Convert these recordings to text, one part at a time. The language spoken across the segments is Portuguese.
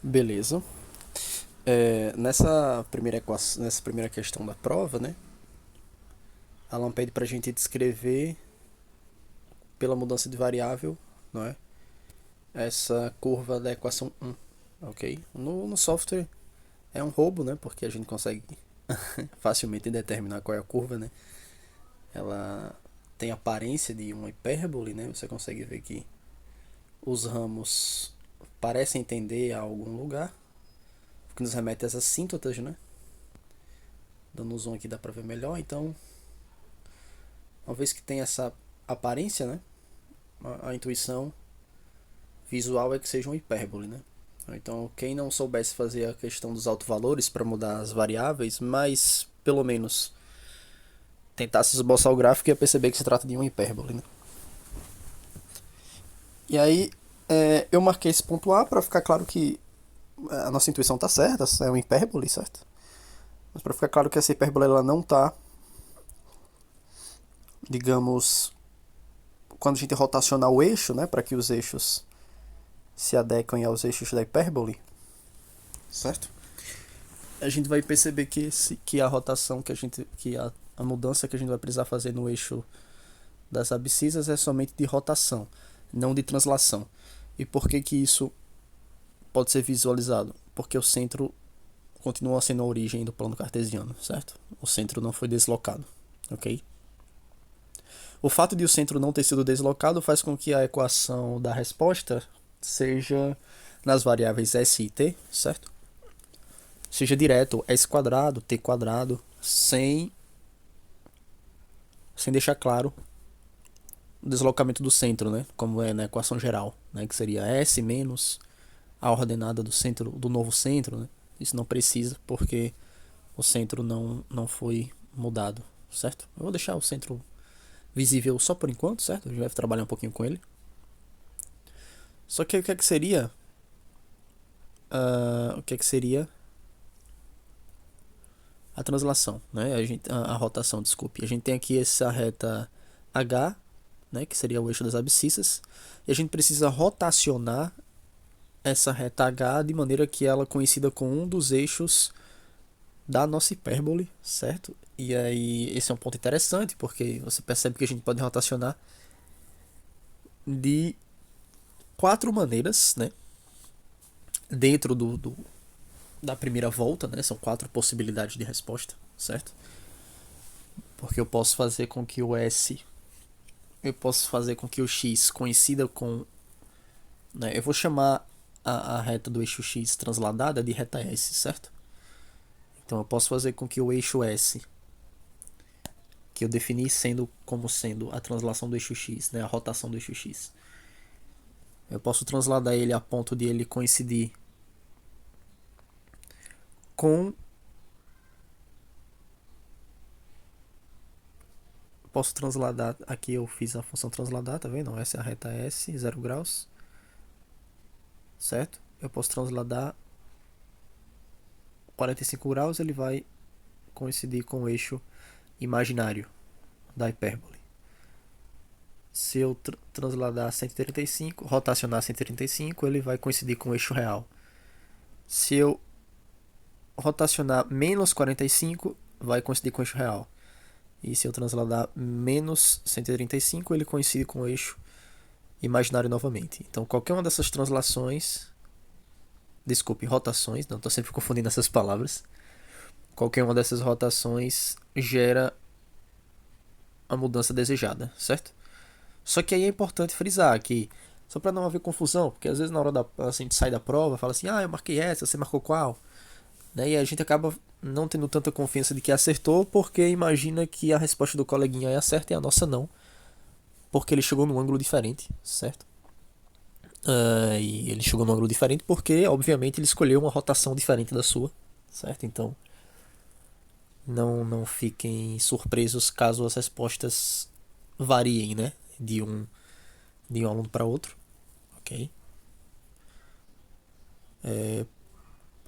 Beleza. Nessa primeira questão da prova, né? Ela pede pra gente descrever, pela mudança de variável, não é? Essa curva da equação um, ok? No software é um roubo, né? Porque a gente consegue facilmente determinar qual é a curva, né? Ela tem aparência de uma hipérbole, né? Você consegue ver que os ramos parecem tender a algum lugar, o que nos remete a essas assíntotas, né? Dando um zoom aqui dá pra ver melhor. Então, uma vez que tem essa aparência, né? A intuição visual é que seja uma hipérbole, né? Então, quem não soubesse fazer a questão dos autovalores para mudar as variáveis, mas pelo menos tentasse esboçar o gráfico, ia perceber que se trata de uma hipérbole, né? E aí, eu marquei esse ponto A para ficar claro que a nossa intuição está certa, é uma hipérbole, certo? Mas para ficar claro que essa hipérbole ela não está, digamos, quando a gente rotacionar o eixo, né, para que os eixos se adequem aos eixos da hipérbole, certo? A gente vai perceber que a rotação a mudança que a gente vai precisar fazer no eixo das abscissas é somente de rotação, não de translação. E por que que isso pode ser visualizado? Porque o centro continua sendo a origem do plano cartesiano, certo? O centro não foi deslocado, ok? O fato de o centro não ter sido deslocado faz com que a equação da resposta seja nas variáveis s e t, certo? Seja direto s quadrado, t quadrado, sem deixar claro o deslocamento do centro, né? Como é na equação geral, né? Que seria s menos a ordenada do centro, do novo centro, né? Isso não precisa porque o centro não foi mudado, certo? Eu vou deixar o centro visível só por enquanto, certo? A gente vai trabalhar um pouquinho com ele. Só que o que é que seria? O que é que seria a translação, né? A rotação, desculpe. A gente tem aqui essa reta H, né? Que seria o eixo das abscissas. E a gente precisa rotacionar essa reta H de maneira que ela coincida com um dos eixos da nossa hipérbole, certo? E aí, esse é um ponto interessante, porque você percebe que a gente pode rotacionar de quatro maneiras, né? Dentro da primeira volta, né? São quatro possibilidades de resposta, certo? Porque eu posso fazer com que o S, eu posso fazer com que o X coincida com, né? Eu vou chamar a reta do eixo X transladada de reta S, certo? Então eu posso fazer com que o eixo S, que eu defini sendo a translação do eixo X, né? A rotação do eixo X. Eu posso transladar ele a ponto de ele coincidir com. Posso transladar. Aqui eu fiz a função transladar, tá vendo? Essa é a reta S, 0 graus. Certo? Eu posso transladar 45 graus, ele vai coincidir com o eixo imaginário da hipérbole. Se eu transladar 135, rotacionar 135, ele vai coincidir com o eixo real. Se eu rotacionar menos 45, vai coincidir com o eixo real. E se eu transladar menos 135, ele coincide com o eixo imaginário novamente. Então, qualquer uma dessas translações, desculpe, rotações, não estou sempre confundindo essas palavras. Qualquer uma dessas rotações gera a mudança desejada, certo? Só que aí é importante frisar que, só para não haver confusão, porque às vezes na hora da assim, a gente sai da prova, fala assim, eu marquei essa, você marcou qual? Né? E a gente acaba não tendo tanta confiança de que acertou, porque imagina que a resposta do coleguinha é certa e a nossa não, porque ele chegou num ângulo diferente, certo? E ele chegou num ângulo diferente porque, obviamente, ele escolheu uma rotação diferente da sua, certo? Então, não fiquem surpresos caso as respostas variem, né? De um aluno para outro, ok?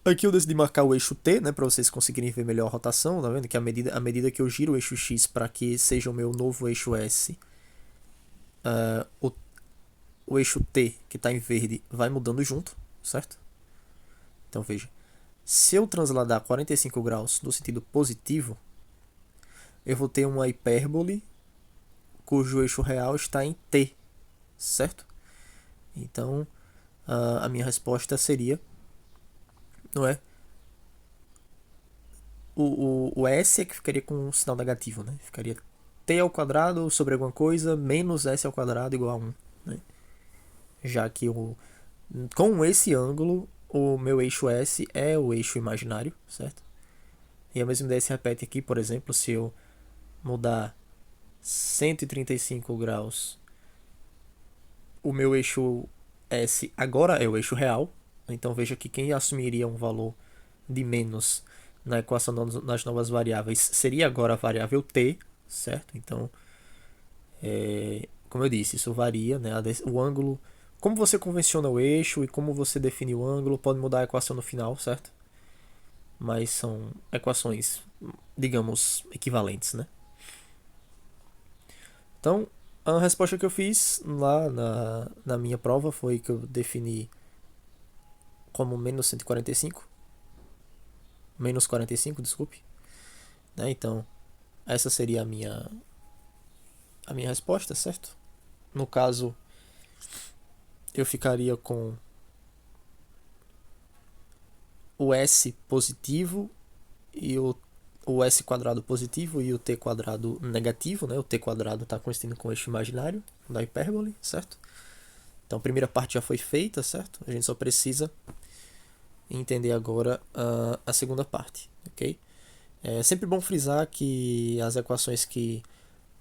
Aqui eu decidi marcar o eixo T, né, para vocês conseguirem ver melhor a rotação, tá vendo? Que a medida que eu giro o eixo X para que seja o meu novo eixo S, o eixo T, que está em verde, vai mudando junto, certo? Então veja, se eu transladar 45 graus no sentido positivo, eu vou ter uma hipérbole cujo eixo real está em t, certo? Então a minha resposta seria, não é? O S é que ficaria com um sinal negativo, né? Ficaria t ao quadrado sobre alguma coisa menos s ao quadrado igual a 1, né? Já que com esse ângulo o meu eixo S é o eixo imaginário, certo? E a mesma ideia se repete aqui, por exemplo, se eu mudar 135 graus, o meu eixo S agora é o eixo real. Então veja que quem assumiria um valor de menos na equação das novas variáveis seria agora a variável t, certo? Então, como eu disse, isso varia, né? O ângulo, como você convenciona o eixo e como você define o ângulo, pode mudar a equação no final, certo? Mas são equações, digamos, equivalentes, né? Então, a resposta que eu fiz lá na minha prova foi que eu defini como menos 145, menos 45, desculpe, né? Então, essa seria a minha resposta, certo? No caso, eu ficaria com o S positivo e o S quadrado positivo e o T quadrado negativo, né? O T quadrado está coincidindo com o eixo imaginário da hipérbole, certo? Então a primeira parte já foi feita, certo? A gente só precisa entender agora a segunda parte, ok? É sempre bom frisar que as equações que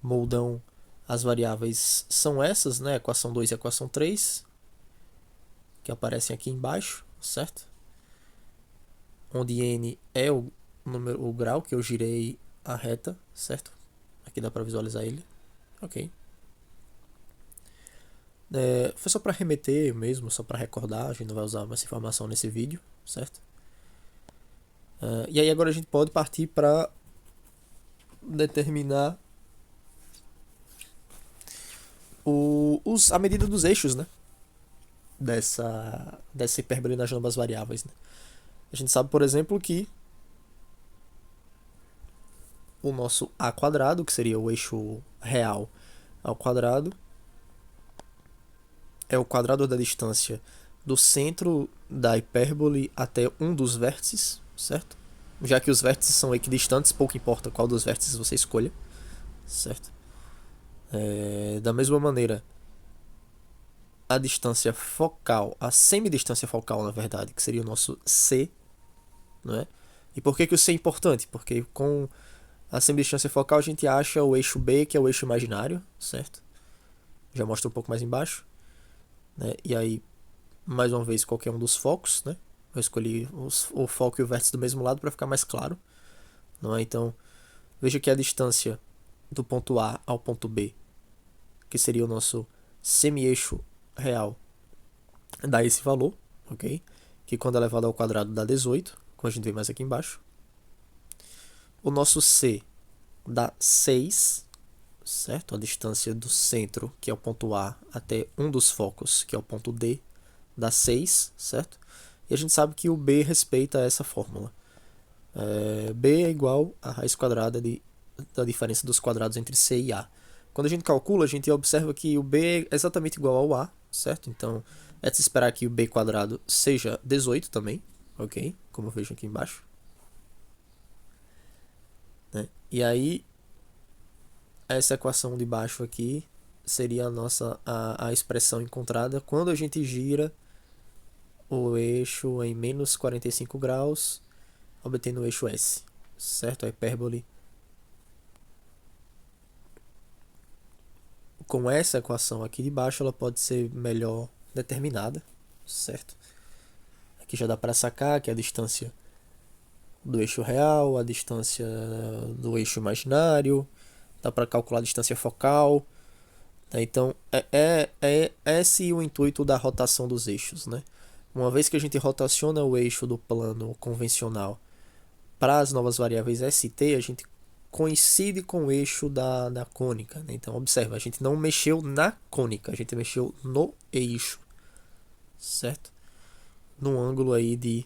moldam as variáveis são essas, né? Equação 2 e equação 3, que aparecem aqui embaixo, certo? Onde n é o grau que eu girei a reta, certo? Aqui dá para visualizar ele, ok? Foi só para remeter mesmo, só para recordar, a gente não vai usar mais informação nesse vídeo, certo? E aí agora a gente pode partir para determinar a medida dos eixos, né? Dessa hipérbole nas ambas variáveis, né? A gente sabe, por exemplo, que o nosso a quadrado, que seria o eixo real ao quadrado, é o quadrado da distância do centro da hipérbole até um dos vértices, certo? Já que os vértices são equidistantes, pouco importa qual dos vértices você escolha, certo? Da mesma maneira, a distância focal, a semidistância focal, na verdade, que seria o nosso C, não é? E por que o C é importante? Porque com a semidistância focal a gente acha o eixo B, que é o eixo imaginário, certo? Já mostra um pouco mais embaixo, né? E aí, mais uma vez, qualquer um dos focos, né? Eu escolhi o foco e o vértice do mesmo lado para ficar mais claro, não é? Então, veja que a distância do ponto A ao ponto B, que seria o nosso semi-eixo real, dá esse valor, ok? Que quando elevado ao quadrado dá 18, como a gente vê mais aqui embaixo. O nosso C dá 6, certo? A distância do centro, que é o ponto A, até um dos focos, que é o ponto D, dá 6, certo? E a gente sabe que o B respeita essa fórmula. B é igual à raiz quadrada da diferença dos quadrados entre C e A. Quando a gente calcula, a gente observa que o B é exatamente igual ao A, certo? Então, é de se esperar que o B quadrado seja 18 também, ok? Como eu vejo aqui embaixo. Né? E aí, essa equação de baixo aqui seria a expressão encontrada quando a gente gira o eixo em menos 45 graus, obtendo o eixo S, certo? A hipérbole com essa equação aqui de baixo, ela pode ser melhor determinada, certo? Aqui já dá para sacar que a distância do eixo real, a distância do eixo imaginário, dá para calcular a distância focal. Né? Então, é esse o intuito da rotação dos eixos, né? Uma vez que a gente rotaciona o eixo do plano convencional para as novas variáveis ST, a gente coincide com o eixo da cônica. Né? Então, observa, a gente não mexeu na cônica, a gente mexeu no eixo, certo? Num ângulo aí de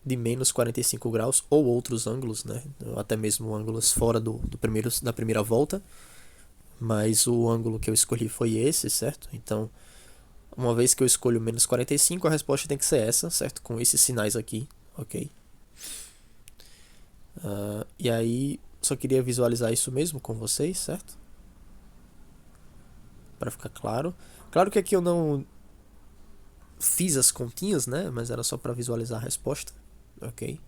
de menos 45 graus ou outros ângulos, né? Até mesmo ângulos fora da primeira volta. Mas o ângulo que eu escolhi foi esse, certo? Então, uma vez que eu escolho menos 45, a resposta tem que ser essa, certo? Com esses sinais aqui, ok? E aí, só queria visualizar isso mesmo com vocês, certo? Para ficar claro. Claro que aqui eu não fiz as continhas, né? Mas era só para visualizar a resposta, ok?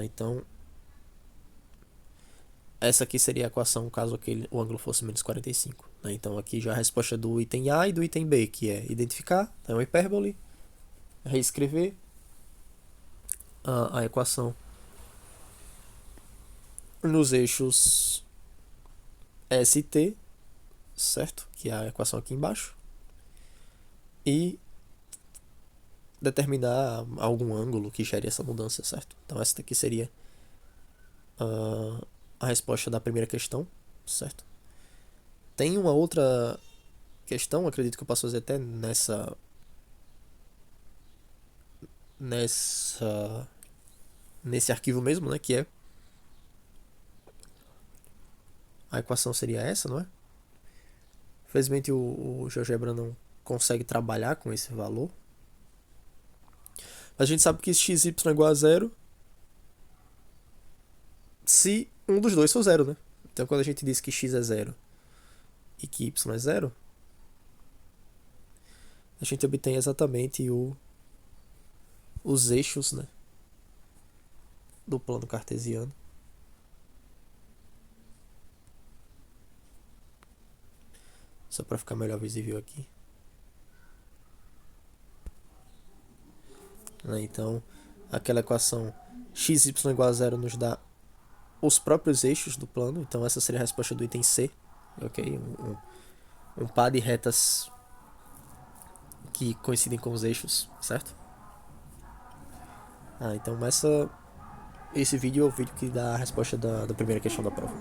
Então, essa aqui seria a equação caso o ângulo fosse menos 45. Né? Então, aqui já a resposta do item A e do item B, que é identificar, é uma hipérbole, reescrever a equação nos eixos S e T, certo? Que é a equação aqui embaixo. E determinar algum ângulo que gere essa mudança, certo? Então essa daqui seria a resposta da primeira questão, certo? Tem uma outra questão, acredito que eu posso fazer até nesse arquivo mesmo, né? Que é a equação seria essa, não é? Infelizmente o GeoGebra não consegue trabalhar com esse valor. A gente sabe que x, y é igual a zero se um dos dois for zero, né? Então quando a gente diz que x é zero e que y é zero, a gente obtém exatamente os eixos, né, do plano cartesiano. Só para ficar melhor visível aqui. Então, aquela equação x, y igual a zero nos dá os próprios eixos do plano. Então, essa seria a resposta do item C. Ok? Um par de retas que coincidem com os eixos, certo? Então esse vídeo é o vídeo que dá a resposta da primeira questão da prova.